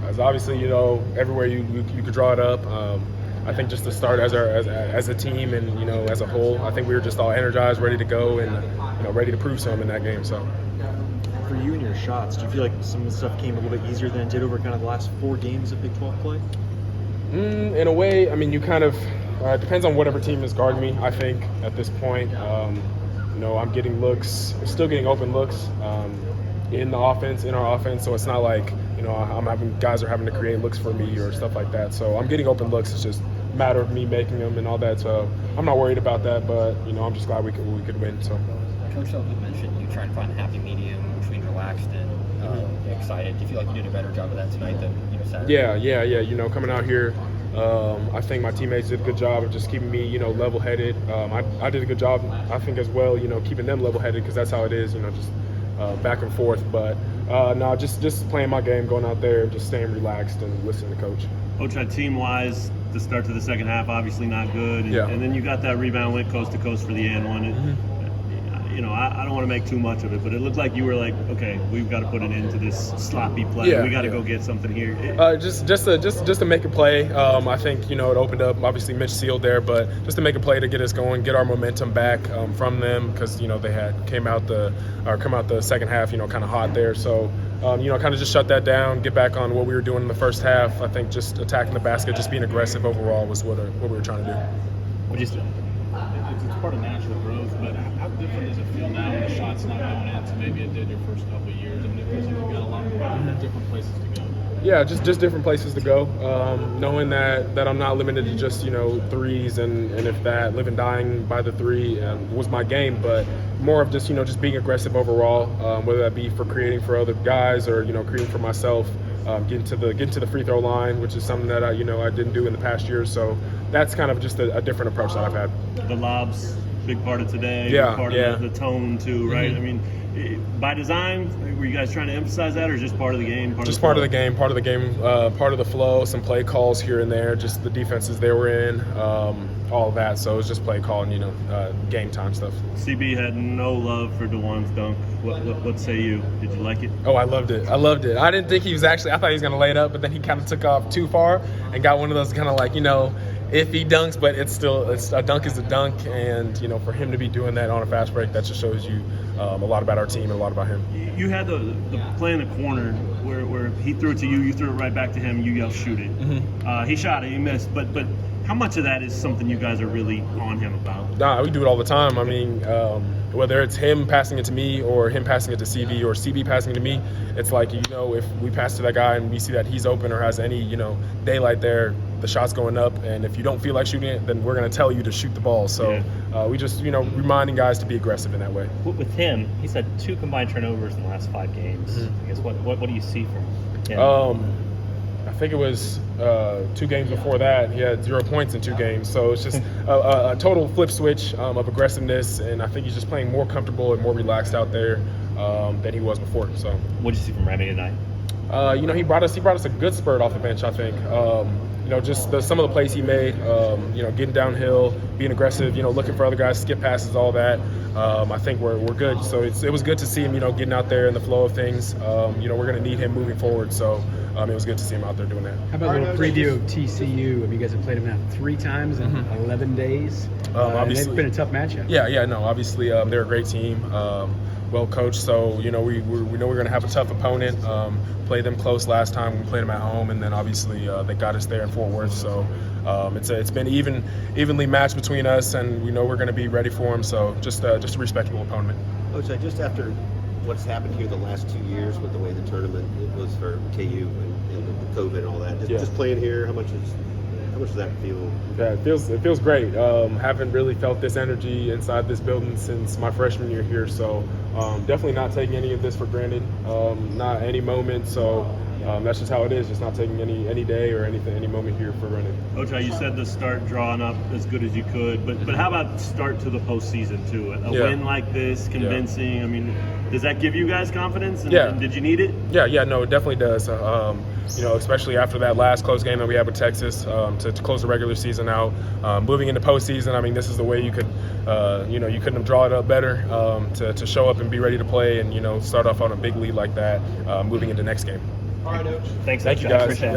As obviously, everywhere you could draw it up. I think just to start as a team and as a whole, I think we were just all energized, ready to go, and ready to prove something in that game. So, for you and your shots, do you feel like some of the stuff came a little bit easier than it did over kind of the last 4 games of Big 12 play? In a way, I mean, you kind of it depends on whatever team is guarding me. I think at this point, I'm getting looks, still getting open looks in our offense. So it's not like guys are having to create looks for me or stuff like that. So I'm getting open looks. It's just a matter of me making them and all that. So I'm not worried about that. But I'm just glad we could win. So. Coach Selby mentioned you trying to find a happy medium between relaxed and excited. Do you feel like you did a better job of that tonight than Saturday? Yeah. Coming out here, I think my teammates did a good job of just keeping me, level-headed. I did a good job, I think, as well, keeping them level-headed because that's how it is, just back and forth. But no, just playing my game, going out there, just staying relaxed and listening to Coach. Ochai, team-wise, the start to the second half, obviously not good. And then you got that rebound, went coast to coast for the and one. I don't want to make too much of it, but it looked like you were like, okay, we've got to put an end to this sloppy play. We got to go get something here. Just to make a play. I think it opened up. Obviously, Mitch sealed there, but just to make a play to get us going, get our momentum back from them because they had come out the second half, kind of hot there. So kind of just shut that down, get back on what we were doing in the first half. I think just attacking the basket, just being aggressive overall was what we were trying to do. What do you say? It's part of natural growth, but how different does it feel now when the shot's not going in to maybe it did your first couple of years? I mean, it feels like you've got a lot more different places to go. Yeah, just different places to go. Knowing that I'm not limited to just threes and if that live and dying by the three was my game, but more of just just being aggressive overall, whether that be for creating for other guys or creating for myself. Getting to the free throw line, which is something that I didn't do in the past years. So that's kind of just a different approach that I've had. The lobs, big part of today. Part of the tone too, right? I mean, by design, were you guys trying to emphasize that, or just part of the game? Part of the game, part of the flow. Some play calls here and there, just the defenses they were in, all of that. So it was just play call and game time stuff. CB had no love for DeJuan's dunk. What say you? Did you like it? Oh, I loved it. I didn't think he was I thought he was going to lay it up, but then he kind of took off too far and got one of those kind of like, if he dunks, but it's a dunk is a dunk. And, for him to be doing that on a fast break, that just shows you a lot about our team and a lot about him. You had the play in the corner where he threw it to you, you threw it right back to him, you yelled, shoot it. He shot it, he missed, but how much of that is something you guys are really on him about? Nah, we do it all the time. I mean, whether it's him passing it to me or him passing it to CB or CB passing it to me, it's like, if we pass to that guy and we see that he's open or has any, daylight there, the shot's going up. And if you don't feel like shooting it, then we're going to tell you to shoot the ball. So we just, reminding guys to be aggressive in that way. With him, he's had 2 combined turnovers in the last 5 games. I guess what do you see from him? I think it was 2 games before that. He had 0 points in 2 games. So it's just a total flip switch of aggressiveness, and I think he's just playing more comfortable and more relaxed out there than he was before. So what did you see from Remy tonight? He brought us a good spurt off the bench, I think. Just some of the plays he made, getting downhill, being aggressive, looking for other guys, skip passes, all that. I think we're good. So it was good to see him, getting out there in the flow of things. We're going to need him moving forward. So it was good to see him out there doing that. How about a little preview of TCU? You guys have played them now 3 times in 11 days. Obviously, it's been a tough matchup. Obviously, they're a great team. Well coached, so we know we're going to have a tough opponent. Played them close last time. We played them at home, and then obviously they got us there in Fort Worth. So it's been evenly matched between us, and we know we're going to be ready for them. So just a respectable opponent. Ochai, just after what's happened here the last 2 years with the way the tournament was for KU and the COVID and all that, just playing here, how much does that feel? Yeah, it feels great. Haven't really felt this energy inside this building since my freshman year here. So definitely not taking any of this for granted. Not any moment. So that's just how it is. Just not taking any day or any moment here for granted. Ochai, you said the start drawing up as good as you could, but how about start to the postseason too? A win like this, convincing. I mean, does that give you guys confidence? And did you need it? Yeah, no, it definitely does. Especially after that last close game that we had with Texas to close the regular season out. Moving into postseason, I mean, this is the way you could, you couldn't have drawn it up better to show up and be ready to play and, start off on a big lead like that moving into next game. Thanks, Thank you, Josh. guys. Appreciate it.